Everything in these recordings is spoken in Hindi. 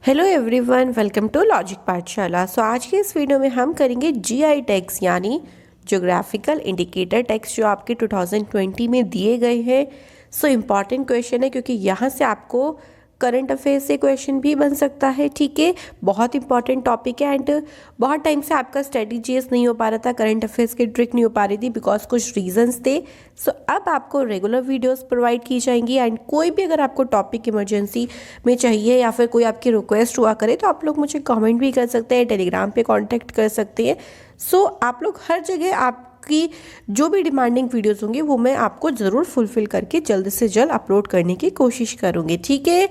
Hello everyone, welcome to logic Pathshala. आज के इस वीडियो में हम करेंगे जीआई टैग्स यानी ज्योग्राफिकल इंडिकेटर टैग्स जो आपके 2020 में दिए गए हैं। इम्पॉर्टेंट क्वेश्चन है क्योंकि यहाँ से आपको करंट अफेयर से क्वेश्चन भी बन सकता है। ठीक है, बहुत इंपॉर्टेंट टॉपिक है एंड बहुत टाइम से आपका स्टडी जीएस नहीं हो पा रहा था, करंट अफेयर्स की ट्रिक नहीं हो पा रही थी बिकॉज कुछ रीजंस थे। अब आपको रेगुलर वीडियोस प्रोवाइड की जाएंगी एंड कोई भी अगर आपको टॉपिक इमरजेंसी में चाहिए या फिर कोई आपकी रिक्वेस्ट हुआ करे तो आप लोग मुझे कमेंट भी कर सकते हैं, टेलीग्राम पे कांटेक्ट कर सकते हैं। आप लोग हर जगह आपकी जो भी डिमांडिंग वीडियोस होंगी वो मैं आपको ज़रूर फुलफिल करके जल्द से जल्द अपलोड करने की कोशिश करूँगी। ठीक है,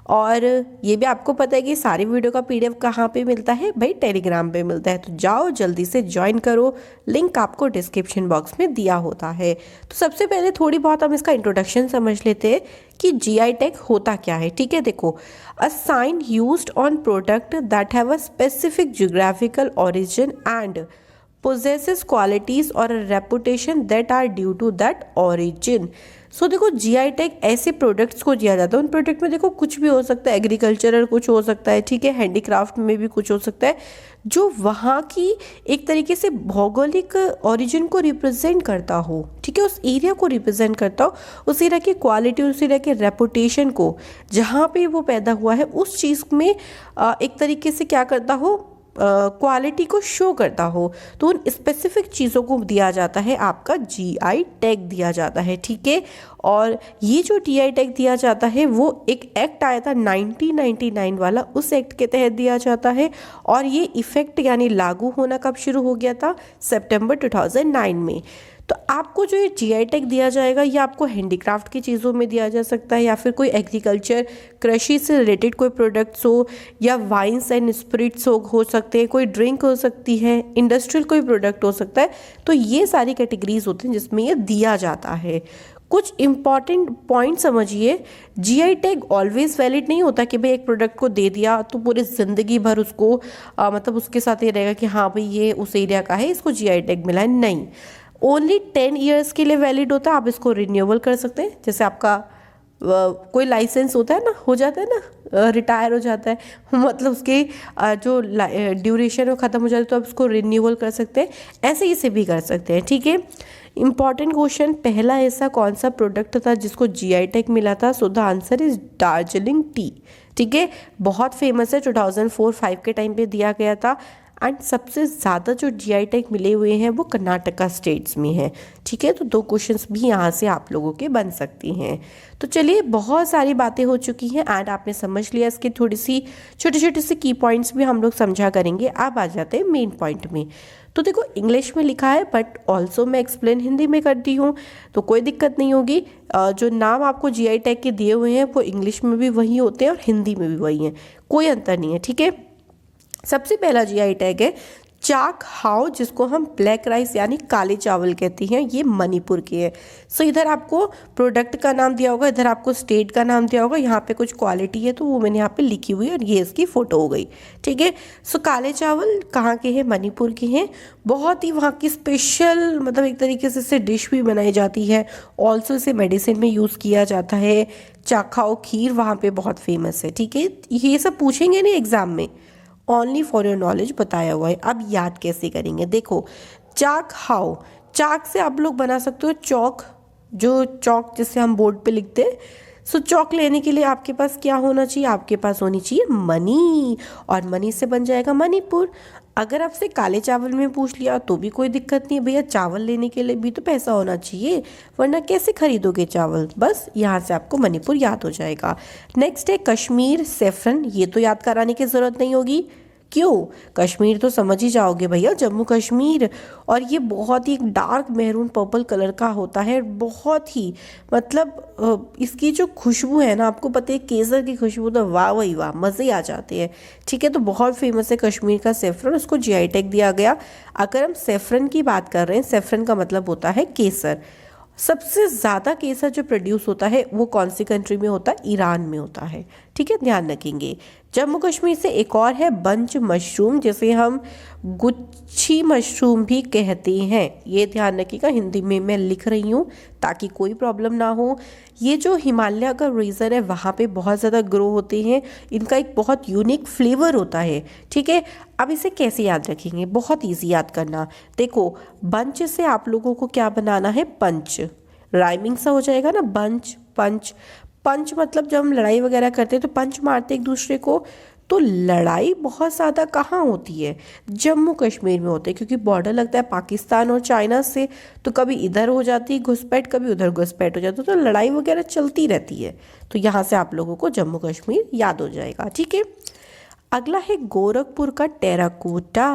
और ये भी आपको पता है कि सारी वीडियो का पीडीएफ कहाँ पे मिलता है भाई, टेलीग्राम पे मिलता है। तो जाओ जल्दी से ज्वाइन करो, लिंक आपको डिस्क्रिप्शन बॉक्स में दिया होता है। तो सबसे पहले थोड़ी बहुत हम इसका इंट्रोडक्शन समझ लेते हैं कि जीआई टैग होता क्या है। ठीक है, देखो, a sign used on product that have a specific geographical origin and possesses qualities or a reputation that are due to that origin। देखो, जीआई टैग ऐसे प्रोडक्ट्स को दिया जाता है। उन प्रोडक्ट में देखो कुछ भी हो सकता है, एग्रीकल्चरल कुछ हो सकता है, ठीक है, हैंडीक्राफ्ट में भी कुछ हो सकता है, जो वहाँ की एक तरीके से भौगोलिक ओरिजिन को रिप्रेजेंट करता हो। ठीक है, उस एरिया को रिप्रेजेंट करता हो, उस एरिया की क्वालिटी, उस एरिया के रेपुटेशन को, जहाँ पे वो पैदा हुआ है उस चीज़ में एक तरीके से क्या करता हो, क्वालिटी को शो करता हो। तो उन स्पेसिफिक चीज़ों को दिया जाता है, आपका जीआई टैग दिया जाता है। ठीक है, और ये जो जीआई टैग दिया जाता है वो एक एक्ट आया था 1999 वाला, उस एक्ट के तहत दिया जाता है। और ये इफेक्ट यानी लागू होना कब शुरू हो गया था, सितंबर 2009 में। तो आपको जो ये जीआई टैग दिया जाएगा ये आपको हैंडीक्राफ्ट की चीज़ों में दिया जा सकता है, या फिर कोई एग्रीकल्चर कृषि से रिलेटेड कोई प्रोडक्ट्स हो, या वाइन्स एंड स्पिरिट्स हो सकते हैं, कोई ड्रिंक हो सकती है, इंडस्ट्रियल कोई प्रोडक्ट हो सकता है। तो ये सारी कैटेगरीज होती हैं जिसमें ये दिया जाता है। कुछ इंपॉर्टेंट पॉइंट समझिए, जीआई टैग ऑलवेज वैलिड नहीं होता कि भाई एक प्रोडक्ट को दे दिया तो पूरी ज़िंदगी भर उसको मतलब उसके साथ ये रहेगा कि हाँ भाई ये उस एरिया का है, इसको जीआई टैग मिला है। नहीं, ओनली 10 ईयर्स के लिए वैलिड होता है। आप इसको रिन्यूअल कर सकते हैं, जैसे आपका कोई लाइसेंस होता है ना, हो जाता है ना, रिटायर हो जाता है, मतलब उसके जो ड्यूरेशन वो ख़त्म हो जाता है तो आप उसको रिन्यूअल कर सकते हैं, ऐसे इसे भी कर सकते हैं। ठीक है, इंपॉर्टेंट क्वेश्चन, पहला ऐसा कौन सा प्रोडक्ट था जिसको जीआई टैग मिला था? So the answer is Darjeeling T. ठीक है, बहुत फेमस है, 2004-05 के टाइम पे दिया गया था। एंड सबसे ज़्यादा जो जीआई टैग मिले हुए हैं वो कर्नाटका स्टेट्स में है। ठीक है, तो 2 क्वेश्चंस भी यहाँ से आप लोगों के बन सकती हैं। तो चलिए, बहुत सारी बातें हो चुकी हैं एंड आपने समझ लिया, इसकी थोड़ी सी छोटे छोटे से की पॉइंट्स भी हम लोग समझा करेंगे। अब आ जाते हैं मेन पॉइंट में। तो देखो, इंग्लिश में लिखा है बट ऑल्सो मैं एक्सप्लेन हिंदी में करती हूँ, तो कोई दिक्कत नहीं होगी। जो नाम आपको जीआई टैग के दिए हुए हैं वो इंग्लिश में भी वही होते हैं और हिंदी में भी वही हैं, कोई अंतर नहीं है। ठीक है, सबसे पहला जीआई टैग है चाक हाउ, जिसको हम ब्लैक राइस यानी काले चावल कहते हैं, ये मणिपुर के है। इधर आपको प्रोडक्ट का नाम दिया होगा, इधर आपको स्टेट का नाम दिया होगा, यहाँ पे कुछ क्वालिटी है तो वो मैंने यहाँ पे लिखी हुई है और ये इसकी फ़ोटो हो गई। ठीक है, काले चावल कहाँ के हैं? मणिपुर के हैं। बहुत ही वहाँ की स्पेशल, मतलब एक तरीके से इससे डिश भी बनाई जाती है, ऑल्सो इसे मेडिसिन में यूज़ किया जाता है। चाखाओ खीर वहाँ पे बहुत फेमस है। ठीक है, ये सब पूछेंगे नहीं एग्जाम में, ओनली फॉर योर नॉलेज बताया हुआ है। अब याद कैसे करेंगे? देखो, चाक हाउ, चाक से आप लोग बना सकते हो चौक, जो चौक जिससे हम बोर्ड पे लिखते हैं। चौक लेने के लिए आपके पास क्या होना चाहिए? आपके पास होनी चाहिए मनी, और मनी से बन जाएगा मणिपुर। अगर आपसे काले चावल में पूछ लिया तो भी कोई दिक्कत नहीं है भैया, चावल लेने के लिए भी तो पैसा होना चाहिए, वरना कैसे खरीदोगे चावल? बस यहाँ से आपको मणिपुर याद हो जाएगा। नेक्स्ट है कश्मीर सेफ्रन, ये तो याद कराने की ज़रूरत नहीं होगी, क्यों? कश्मीर तो समझ ही जाओगे भैया, जम्मू कश्मीर। और ये बहुत ही एक डार्क मैरून पर्पल कलर का होता है, बहुत ही मतलब इसकी जो खुशबू है ना, आपको पता है केसर की खुशबू, तो वाह वही वाह, मज़े आ जाते हैं। ठीक है, तो बहुत फेमस है कश्मीर का सेफ्रन, उसको जीआई टैग दिया गया। अगर हम सेफ्रन की बात कर रहे हैं, सेफ्रन का मतलब होता है केसर। सबसे ज़्यादा केसर जो प्रोड्यूस होता है वो कौन सी कंट्री में होता है? ईरान में होता है। ठीक है, ध्यान रखेंगे। जम्मू कश्मीर से एक और है बंच मशरूम, जिसे हम गुच्छी मशरूम भी कहते हैं। ये ध्यान रखिएगा, हिंदी में मैं लिख रही हूँ ताकि कोई प्रॉब्लम ना हो। ये जो हिमालय का रीजन है वहाँ पे बहुत ज़्यादा ग्रो होते हैं। इनका एक बहुत यूनिक फ्लेवर होता है। ठीक है, अब इसे कैसे याद रखेंगे, बहुत ईजी याद करना। देखो, बंच से आप लोगों को क्या बनाना है, पंच। राइमिंग सा हो जाएगा ना, बंच पंच। पंच मतलब जब हम लड़ाई वगैरह करते हैं तो पंच मारते एक दूसरे को। तो लड़ाई बहुत ज़्यादा कहाँ होती है, जम्मू कश्मीर में होती है, क्योंकि बॉर्डर लगता है पाकिस्तान और चाइना से। तो कभी इधर हो जाती है घुसपैठ, कभी उधर घुसपैठ हो जाती है, तो लड़ाई वगैरह चलती रहती है। तो यहाँ से आप लोगों को जम्मू कश्मीर याद हो जाएगा। ठीक है, अगला है गोरखपुर का टेराकोटा,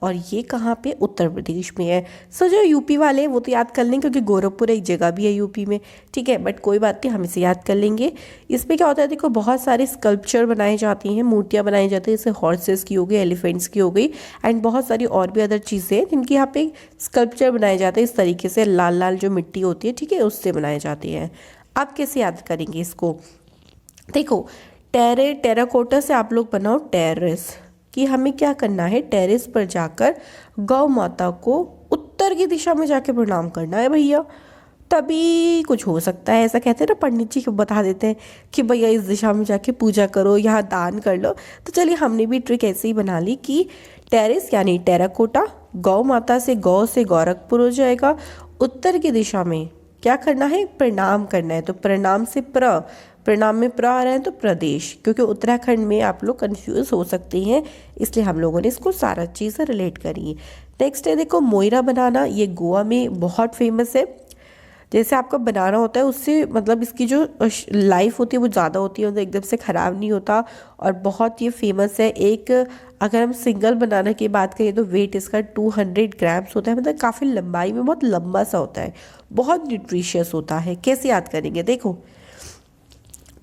और ये कहाँ पे, उत्तर प्रदेश में है। सो जो यूपी वाले हैं वो तो याद कर लेंगे, क्योंकि गोरखपुर एक जगह भी है यूपी में। ठीक है, बट कोई बात नहीं, हम इसे याद कर लेंगे। इसमें क्या होता है, देखो बहुत सारे स्कल्पचर बनाए जाती हैं, मूर्तियाँ बनाई जाती हैं, जैसे हॉर्सेस की हो गई, एलिफेंट्स की हो गई, एंड बहुत सारी और भी अदर चीज़ें हैं जिनकी यहाँ पे स्कल्पचर बनाए जाते हैं। इस तरीके से लाल लाल जो मिट्टी होती है, ठीक है, उससे बनाए जाते हैं। आप कैसे याद करेंगे इसको, देखो, टेराकोटा से आप लोग बनाओ टेरेस, कि हमें क्या करना है, टेरेस पर जाकर गौ माता को उत्तर की दिशा में जाके प्रणाम करना है भैया, तभी कुछ हो सकता है। ऐसा कहते हैं ना, पंडित जी को बता देते हैं कि भैया इस दिशा में जाके पूजा करो, यहाँ दान कर लो। तो चलिए, हमने भी ट्रिक ऐसे ही बना ली कि टेरेस यानी टेराकोटा, गौ माता से गौ से गोरखपुर हो जाएगा, उत्तर की दिशा में क्या करना है, प्रणाम करना है। तो प्रणाम से प्रणाम में प्र आ रहा है तो प्रदेश, क्योंकि उत्तराखंड में आप लोग कंफ्यूज हो सकते हैं, इसलिए हम लोगों ने इसको सारा चीज़ रिलेट करी है। नेक्स्ट है, देखो, मोइरा बनाना, ये गोवा में बहुत फेमस है। जैसे आपका बनाना होता है, उससे मतलब इसकी जो लाइफ होती है वो ज़्यादा होती है, मतलब एकदम से ख़राब नहीं होता, और बहुत ये फेमस है। एक अगर हम सिंगल बनाना की बात करें तो वेट इसका 200 ग्राम्स होता है, मतलब काफ़ी लंबाई में बहुत लंबा सा होता है, बहुत न्यूट्रिशियस होता है। कैसे याद करेंगे, देखो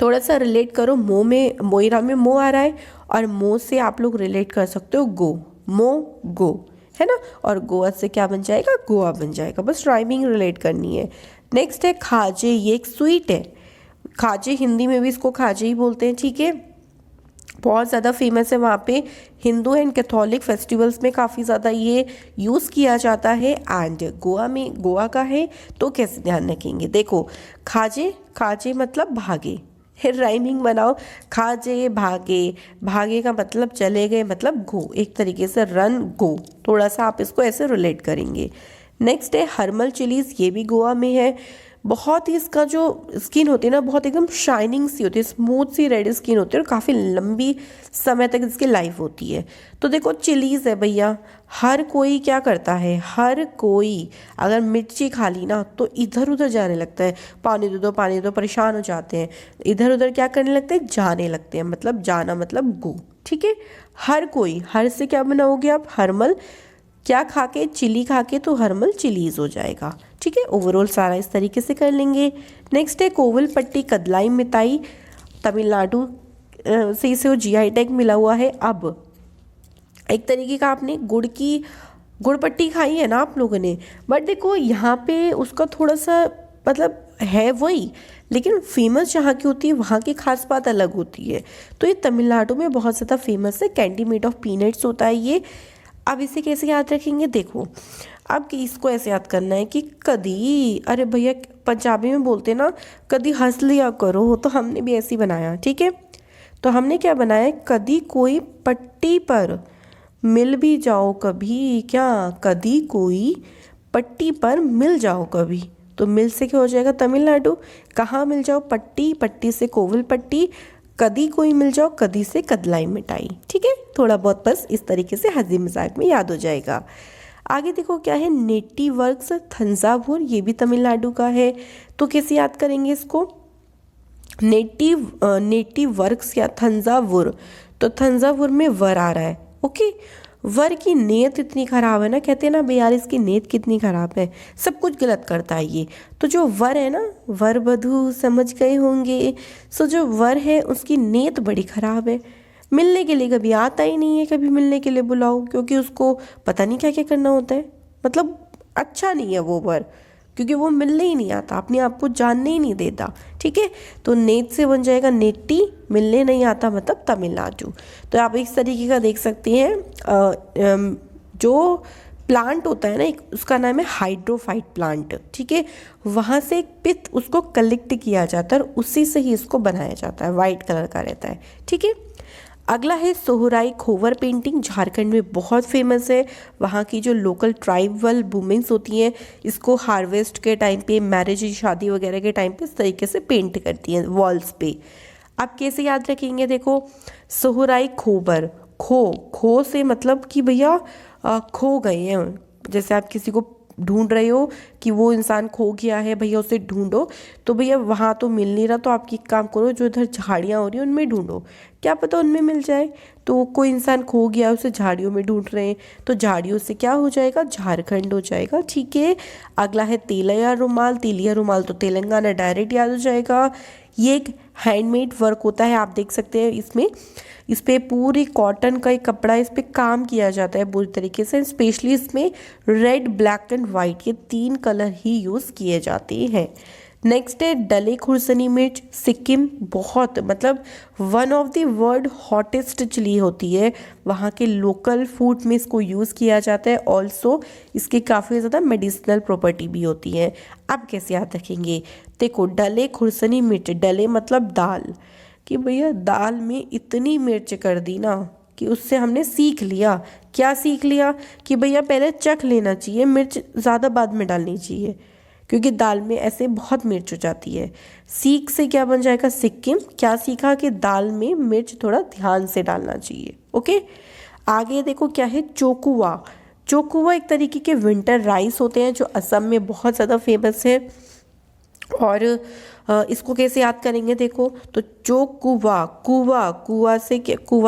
थोड़ा सा रिलेट करो, मो में, मोइरा में मो आ रहा है, और मो से आप लोग रिलेट कर सकते हो गो, मो गो, है ना, और गोवा से क्या बन जाएगा, गोवा बन जाएगा। बस राइमिंग रिलेट करनी है। नेक्स्ट है खाजे, ये एक स्वीट है। खाजे हिंदी में भी इसको खाजे ही बोलते हैं। ठीक है, बहुत ज़्यादा फेमस है वहाँ पे, हिंदू एंड कैथोलिक फेस्टिवल्स में काफ़ी ज़्यादा ये यूज़ किया जाता है। एंड गोवा में, गोवा का है, तो कैसे ध्यान रखेंगे, देखो खाजे, खाजे मतलब भागे, फिर राइमिंग बनाओ, खाजे भागे, भागे का मतलब चले गए, मतलब गो, एक तरीके से रन गो, थोड़ा सा आप इसको ऐसे रिलेट करेंगे। नेक्स्ट है हरमल चिलीज़, ये भी गोवा में है। बहुत ही इसका जो स्किन होती है ना, बहुत एकदम शाइनिंग सी होती है, स्मूथ सी रेड स्किन होती है, और काफ़ी लंबी समय तक इसकी लाइफ होती है। तो देखो चिलीज़ है भैया, हर कोई क्या करता है, हर कोई अगर मिर्ची खा ली ना तो इधर उधर जाने लगता है, पानी दे दो पानी दे दो, परेशान हो जाते हैं, इधर उधर क्या करने लगते हैं, जाने लगते हैं, मतलब जाना मतलब गो। ठीक है, हर कोई, हर से क्या बनाओगे आप, हरमल, क्या खा के, चिली खा के, तो हरमल चिलीज़ हो जाएगा। ठीक है, ओवरऑल सारा इस तरीके से कर लेंगे। नेक्स्ट है कोविल पट्टी कदलाई मिताई, तमिलनाडु से इसे GI टैग मिला हुआ है। अब एक तरीके का आपने गुड़ पट्टी खाई है ना आप लोगों ने, बट देखो यहाँ पे उसका थोड़ा सा मतलब है वही, लेकिन फेमस जहाँ की होती है वहाँ की खास बात अलग होती है। तो ये तमिलनाडु में बहुत ज़्यादा फेमस है, कैंडी मेड ऑफ पीनट्स होता है ये। अब इसे कैसे याद रखेंगे, देखो अब इसको ऐसे याद करना है कि कदी, अरे भैया पंजाबी में बोलते ना, कदी हंस लिया करो, तो हमने भी ऐसे ही बनाया। ठीक है, तो हमने क्या बनाया, कदी कोई पट्टी पर मिल भी जाओ कभी, क्या, कदी कोई पट्टी पर मिल जाओ कभी, तो मिल से क्या हो जाएगा, तमिलनाडु, कहाँ मिल जाओ, पट्टी, पट्टी से कोविल पट्टी, कदी कोई मिल जाओ, कदी से कदलाई मिठाई। ठीक है, थोड़ा बहुत बस इस तरीके से हंसी मजाक में याद हो जाएगा। आगे देखो क्या है, नेटिव वर्क्स थंजावुर, ये भी तमिलनाडु का है। तो कैसे याद करेंगे इसको, नेटिव वर्क्स या थंजावुर, तो थंजावुर में वर आ रहा है। ओके, वर की नीयत इतनी ख़राब है ना, कहते हैं ना भैया यार इसकी नीयत कितनी ख़राब है, सब कुछ गलत करता है ये। तो जो वर है ना, वर वधू समझ गए होंगे। सो जो वर है उसकी नीयत बड़ी ख़राब है, मिलने के लिए कभी आता ही नहीं है, कभी मिलने के लिए बुलाओ क्योंकि उसको पता नहीं क्या क्या करना होता है, मतलब अच्छा नहीं है वो वर। क्योंकि वो मिलने ही नहीं आता, अपने आप को जानने ही नहीं देता। ठीक है, तो नेट से बन जाएगा नेट्टी, मिलने नहीं आता मतलब तमिलनाडु। तो आप इस तरीके का देख सकते हैं। जो प्लांट होता है ना एक, उसका नाम है हाइड्रोफाइट प्लांट। ठीक है, वहाँ से एक पित्त उसको कलेक्ट किया जाता है और उसी से ही इसको बनाया जाता है, वाइट कलर का रहता है। ठीक है, अगला है सोहराई खोवर पेंटिंग, झारखंड में बहुत फेमस है। वहाँ की जो लोकल ट्राइबल वुमेन्स होती हैं, इसको हार्वेस्ट के टाइम पे, मैरिज शादी वगैरह के टाइम पे इस तरीके से पेंट करती हैं वॉल्स पे। आप कैसे याद रखेंगे, देखो सोहराई खोबर, खो से मतलब कि भैया खो गए हैं। जैसे आप किसी को ढूंढ रहे हो कि वो इंसान खो गया है, भैया उसे ढूंढो, तो भैया वहाँ तो मिल नहीं रहा, तो आप एक काम करो, जो इधर झाड़ियाँ हो रही हैं उनमें ढूंढो, क्या पता उनमें मिल जाए। तो कोई इंसान खो गया, उसे झाड़ियों में ढूंढ रहे हैं, तो झाड़ियों से क्या हो जाएगा, झारखंड हो जाएगा। ठीक है, अगला है तेलिया रुमाल, तेलिया रुमाल तो तेलंगाना डायरेक्ट याद हो जाएगा। ये एक हैंडमेड वर्क होता है, आप देख सकते हैं इसमें, इस पे पूरी कॉटन का एक कपड़ा, इस पे काम किया जाता है पूरी तरीके से। स्पेशली इसमें रेड, ब्लैक एंड वाइट, ये 3 कलर ही यूज़ किए जाते हैं। नेक्स्ट है डले खुरसनी मिर्च, सिक्किम बहुत मतलब one of the world hottest chilli होती है, वहाँ के लोकल फूड में इसको यूज़ किया जाता है। ऑल्सो इसकी काफ़ी ज़्यादा मेडिसिनल प्रॉपर्टी भी होती है। आप कैसे याद रखेंगे, देखो डले खुरसनी मिर्च, डले मतलब दाल, कि भैया दाल में इतनी मिर्च कर दी ना कि उससे हमने सीख लिया, क्या सीख लिया कि भैया पहले चख लेना चाहिए, मिर्च ज़्यादा बाद में डालनी चाहिए, क्योंकि दाल में ऐसे बहुत मिर्च हो जाती है। सीख से क्या बन जाएगा, सिक्किम, क्या सीखा कि दाल में मिर्च थोड़ा ध्यान से डालना चाहिए। ओके, आगे देखो क्या है, चोकुआ। चोकुआ एक तरीके के विंटर राइस होते हैं जो असम में बहुत ज़्यादा फेमस है। और इसको कैसे याद करेंगे, देखो तो चोकुआ, कुआ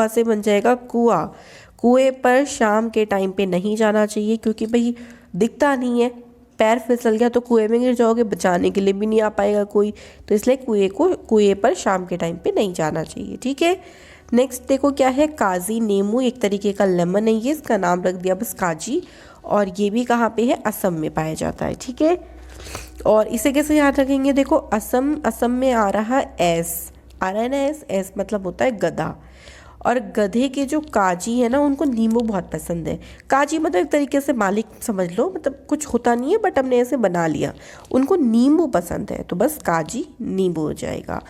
से बन जाएगा कुआ। कुएं पर शाम के टाइम पे नहीं जाना चाहिए, क्योंकि भाई दिखता नहीं है, पैर फिसल गया तो कुएं में गिर जाओगे, बचाने के लिए भी नहीं आ पाएगा कोई, तो इसलिए कुएं पर शाम के टाइम पे नहीं जाना चाहिए। ठीक है, नेक्स्ट देखो क्या है, काजी नींबू, एक तरीके का लेमन है ये, इसका नाम रख दिया बस काजी, और ये भी कहाँ पे है, असम में पाया जाता है। ठीक है, और इसे कैसे याद रखेंगे, देखो असम में आ रहा है एस, आ रहा है ना एस मतलब होता है गधा, और गधे के जो काजी है ना उनको नींबू बहुत पसंद है। काजी मतलब एक तरीके से मालिक समझ लो, मतलब कुछ होता नहीं है बट हमने ऐसे बना लिया, उनको नींबू पसंद है, तो बस काजी नींबू हो जाएगा।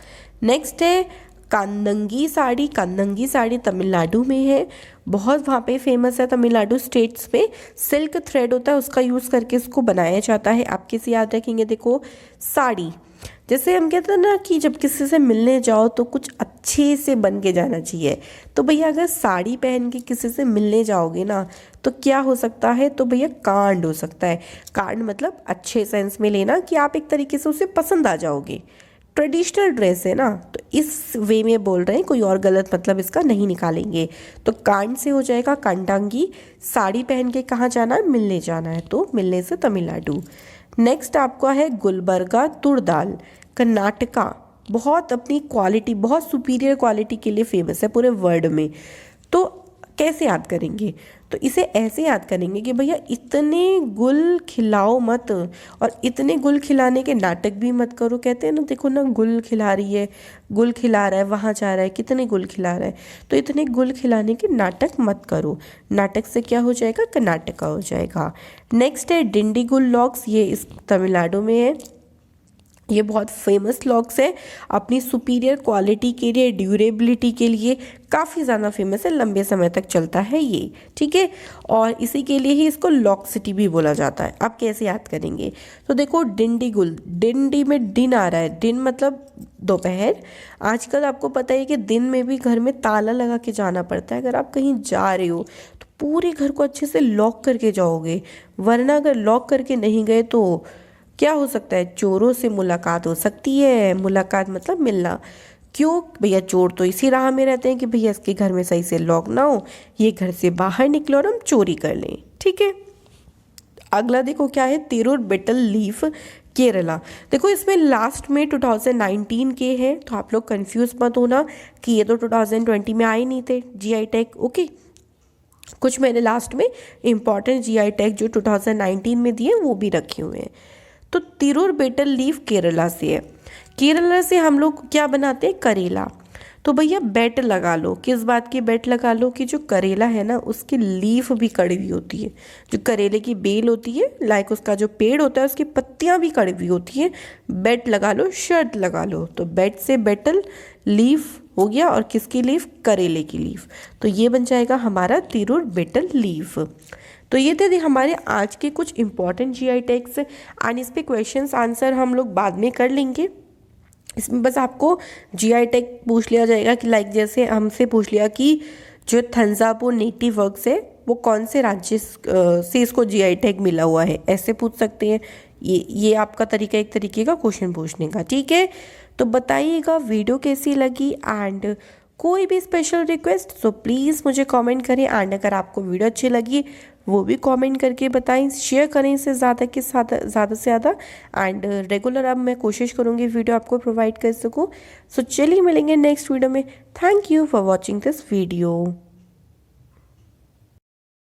नेक्स्ट है कांदंगी साड़ी, कांदंगी साड़ी तमिलनाडु में है, बहुत वहाँ पे फेमस है, तमिलनाडु स्टेट्स पे सिल्क थ्रेड होता है, उसका यूज़ करके इसको बनाया जाता है। आप कैसे याद रखेंगे, देखो साड़ी, जैसे हम कहते हैं ना कि जब किसी से मिलने जाओ तो कुछ अच्छे से बन के जाना चाहिए, तो भैया अगर साड़ी पहन के किसी से मिलने जाओगे ना तो क्या हो सकता है, तो भैया कांड हो सकता है। कांड मतलब अच्छे सेंस में लेना कि आप एक तरीके से उसे पसंद आ जाओगे, ट्रेडिशनल ड्रेस है ना, तो इस वे में बोल रहे हैं, कोई और गलत मतलब इसका नहीं निकालेंगे। तो कांड से हो जाएगा कांडांगी, साड़ी पहन के कहाँ जाना है, मिलने जाना है, तो मिलने से तमिलनाडु। नेक्स्ट आपका है गुलबर्गा तुर दाल, कर्नाटका, बहुत अपनी क्वालिटी, बहुत सुपीरियर क्वालिटी के लिए फेमस है पूरे वर्ल्ड में। तो कैसे याद करेंगे, तो इसे ऐसे याद करेंगे कि भैया इतने गुल खिलाओ मत, और इतने गुल खिलाने के नाटक भी मत करो। कहते हैं ना, देखो ना गुल खिला रही है, गुल खिला रहा है, वहाँ जा रहा है, कितने गुल खिला रहा है, तो इतने गुल खिलाने के नाटक मत करो। नाटक से क्या हो जाएगा, कर्नाटका हो जाएगा। नेक्स्ट है डिंडीगुल लॉक्स, ये इस तमिलनाडु में है, ये बहुत फेमस लॉक्स है, अपनी सुपीरियर क्वालिटी के लिए, ड्यूरेबिलिटी के लिए काफ़ी ज़्यादा फेमस है, लंबे समय तक चलता है ये। ठीक है, और इसी के लिए ही इसको लॉक सिटी भी बोला जाता है। आप कैसे याद करेंगे, तो देखो डिंडीगुल, डिंडी में दिन आ रहा है, दिन मतलब दोपहर। आजकल आपको पता है कि दिन में भी घर में ताला लगा के जाना पड़ता है, अगर आप कहीं जा रहे हो तो पूरे घर को अच्छे से लॉक करके जाओगे, वरना अगर लॉक करके नहीं गए तो क्या हो सकता है, चोरों से मुलाकात हो सकती है। मुलाकात मतलब मिलना, क्यों भैया, चोर तो इसी राह में रहते हैं कि भैया इसके घर में सही से लॉक ना हो, ये घर से बाहर निकलो और हम चोरी कर लें। ठीक है, अगला देखो क्या है, तिरुर बेटल लीफ केरला। देखो इसमें लास्ट में 2019 के हैं, तो आप लोग कंफ्यूज मत होना कि ये तो 2020 में आए नहीं थे जीआई टैग। ओके, कुछ मैंने लास्ट में इम्पॉर्टेंट जीआई टैग जो 2019 में दिए वो भी रखे हुए हैं। तो तिरुर बेटल लीफ केरला से है। केरला से हम लोग क्या बनाते हैं, करेला। तो भैया बेट लगा लो, किस बात की बेट लगा लो कि जो करेला है ना उसकी लीफ भी कड़वी होती है। जो करेले की बेल होती है, लाइक उसका जो पेड़ होता है उसकी पत्तियां भी कड़वी होती हैं। बेट लगा लो, शर्त लगा लो। तो बेट से बेटल, लीफ हो गया, और किसकी लीफ, करेले की लीफ। तो ये बन जाएगा हमारा तिरुर बेटल लीफ। तो ये थे हमारे आज के कुछ इंपॉर्टेंट जीआई टैग्स एंड इस पे क्वेश्चंस आंसर हम लोग बाद में कर लेंगे। इसमें बस आपको जीआई टैग पूछ लिया जाएगा कि लाइक जैसे हमसे पूछ लिया कि जो थंजावुर नेटिव वर्क्स है वो कौन से राज्य से इसको जीआई टैग मिला हुआ है, ऐसे पूछ सकते हैं। ये आपका तरीका, एक तरीके का क्वेश्चन पूछने का, ठीक है। तो बताइएगा वीडियो कैसी लगी एंड कोई भी स्पेशल रिक्वेस्ट तो प्लीज़ मुझे कमेंट करें। एंड अगर आपको वीडियो अच्छी लगी वो भी कमेंट करके बताएं, शेयर करें इसे ज़्यादा से ज़्यादा। एंड रेगुलर अब मैं कोशिश करूँगी वीडियो आपको प्रोवाइड कर सकूँ। सो चलिए मिलेंगे नेक्स्ट वीडियो में। Thank you for watching this video.